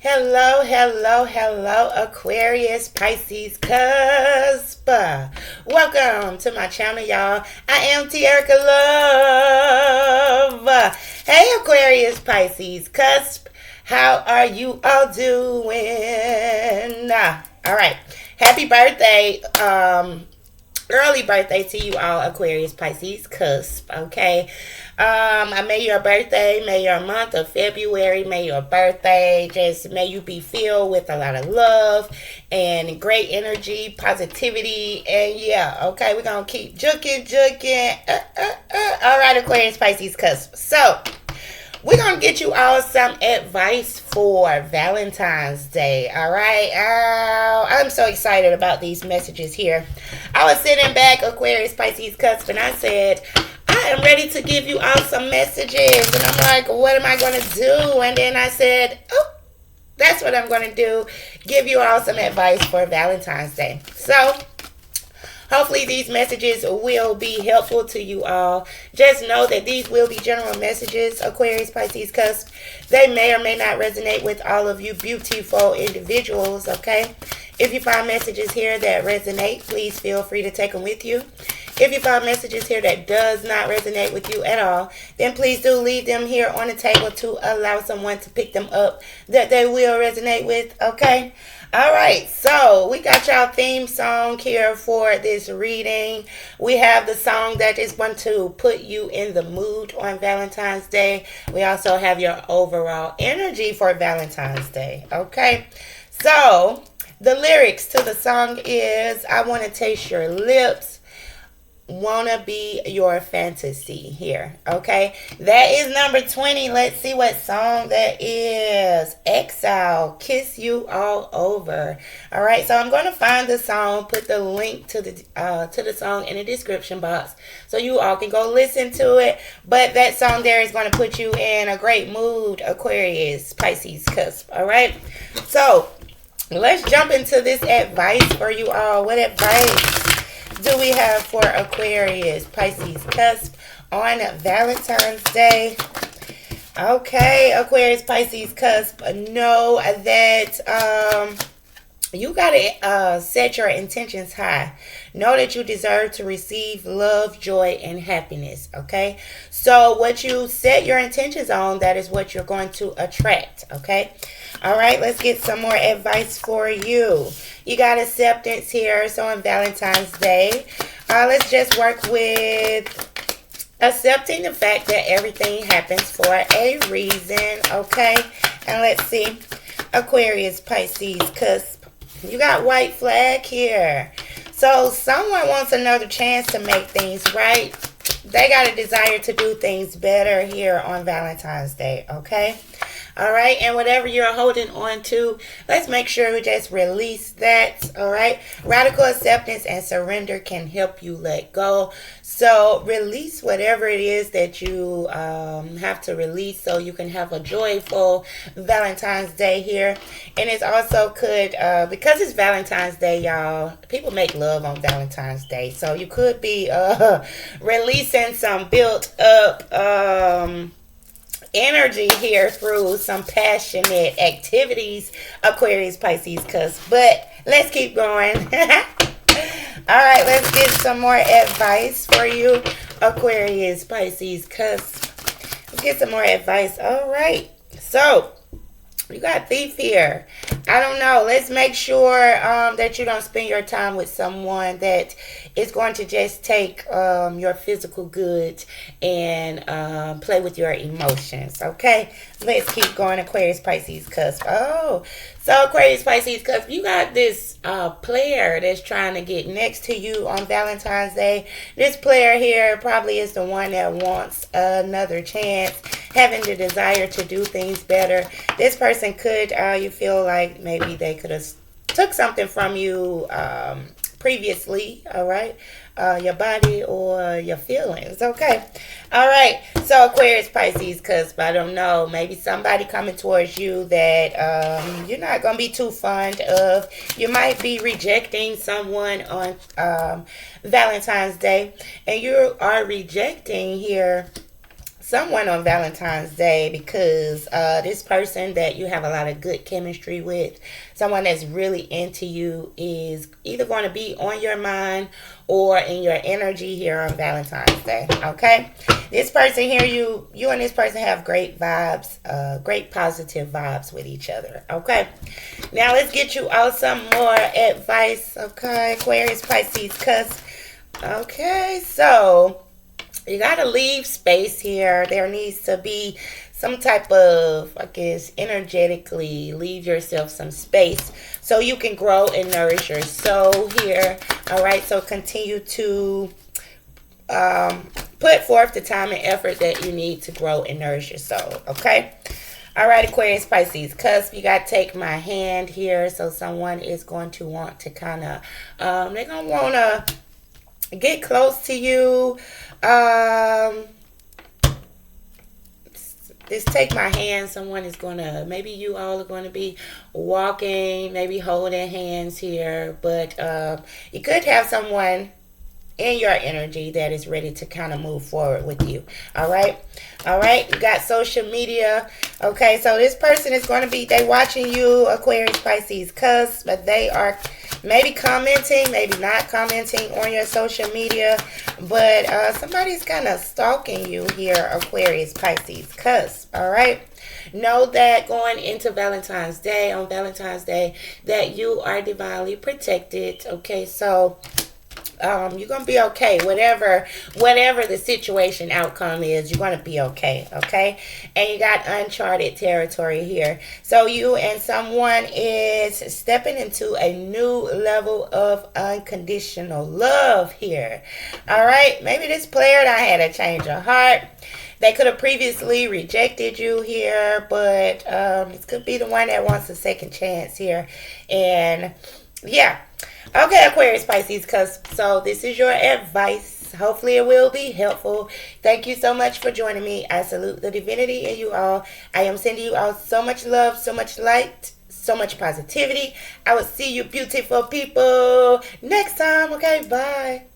Hello, hello, hello, Aquarius, Pisces, Cusp. Welcome to my channel, y'all. I am TErickaLove. Hey, Aquarius, Pisces, Cusp. How are you all doing? All right. Happy birthday. Early birthday to you all, Aquarius, Pisces, Cusp. Okay. May your birthday, may your month of February, may your birthday, just may you be filled with a lot of love and great energy, positivity, and yeah, okay, we're gonna keep juking. All right, Aquarius, Pisces, Cusp. So, we're going to get you all some advice for Valentine's Day. All right. I'm so excited about these messages here. I was sitting back, Aquarius, Pisces, Cusp, and I said, I am ready to give you all some messages. And I'm like, what am I going to do? And then I said, oh, that's what I'm going to do. Give you all some advice for Valentine's Day. So, hopefully these messages will be helpful to you all. Just know that these will be general messages, Aquarius, Pisces, Cusp. They may or may not resonate with all of you beautiful individuals, okay? If you find messages here that resonate, please feel free to take them with you. If you find messages here that does not resonate with you at all, then please do leave them here on the table to allow someone to pick them up that they will resonate with, okay? All right, so we got y'all theme song here for this reading. We have the song that is going to put you in the mood on Valentine's Day. We also have your overall energy for Valentine's Day, okay? So, the lyrics to the song is, I want to taste your lips. Wanna be your fantasy here, okay? That is number 20. Let's see what song that is. Exile, Kiss You All Over. All right, so I'm going to find the song, put the link to the song in the description box so you all can go listen to it. But that song there is going to put you in a great mood, Aquarius, Pisces, Cusp. All right, so let's jump into this advice for you all. What advice do we have for Aquarius, Pisces, Cusp on Valentine's Day? Okay, Aquarius, Pisces, Cusp, know that you got to set your intentions high. Know that you deserve to receive love, joy, and happiness, okay? So what you set your intentions on, that is what you're going to attract, okay? All right, let's get some more advice for you. You got acceptance here. So on Valentine's Day, let's just work with accepting the fact that everything happens for a reason, okay? And let's see, Aquarius, Pisces, Cusp. You got white flag here. So someone wants another chance to make things right. They got a desire to do things better here on Valentine's Day, okay? All right, and whatever you're holding on to, let's make sure we just release that, all right? Radical acceptance and surrender can help you let go. So release whatever it is that you have to release so you can have a joyful Valentine's Day here. And it's also could, because it's Valentine's Day, y'all, people make love on Valentine's Day. So you could be releasing some built up energy here through some passionate activities, Aquarius, Pisces, Cusp. But let's keep going. All right, let's get some more advice for you, Aquarius, Pisces, Cusp. Let's get some more advice. All right, so you got Thief here. I don't know. Let's make sure that you don't spend your time with someone that is going to just take your physical goods and play with your emotions, okay? Let's keep going, Aquarius, Pisces, Cusp. Oh, so Aquarius, Pisces, Cusp, you got this player that's trying to get next to you on Valentine's Day. This player here probably is the one that wants another chance, having the desire to do things better. This person could, you feel like maybe they could have took something from you previously, all right? Your body or your feelings, okay? All right, so Aquarius, Pisces, Cusp, I don't know, maybe somebody coming towards you that you're not going to be too fond of. You might be rejecting someone on Valentine's Day, and you are rejecting here someone on Valentine's Day, because this person that you have a lot of good chemistry with, someone that's really into you, is either going to be on your mind or in your energy here on Valentine's Day. Okay, this person here, you and this person have great vibes, great positive vibes with each other. Okay, now let's get you all some more advice. Okay, Aquarius, Pisces, Cusp. Okay, so you got to leave space here. There needs to be some type of, I guess, energetically leave yourself some space so you can grow and nourish your soul here. All right, so continue to put forth the time and effort that you need to grow and nourish your soul. Okay. All right, Aquarius, Pisces, Cusp, you got to take my hand here. So someone is going to want to kind of, they're going to want to get close to you. Just take my hand. Someone is going to, maybe you all are going to be walking, maybe holding hands here. But you could have someone in your energy that is ready to kind of move forward with you. All right. You got social media. Okay, so this person is going to be, they watching you, Aquarius, Pisces, Cusp, but they are maybe commenting, maybe not commenting on your social media, but somebody's kind of stalking you here, Aquarius, Pisces, Cusp. All right. Know that going into Valentine's Day, on Valentine's Day, that you are divinely protected. Okay, so you're gonna be okay. Whatever the situation outcome is, you're gonna be okay. Okay, and you got uncharted territory here. So you and someone is stepping into a new level of unconditional love here. All right, maybe this player that had a change of heart. They could have previously rejected you here, but this could be the one that wants a second chance here. And yeah. Okay, Aquarius, Pisces, Cusp. So this is your advice. Hopefully it will be helpful. Thank you so much for joining me. I salute the divinity in you all. I am sending you all so much love, so much light, so much positivity. I will see you beautiful people next time. Okay, bye.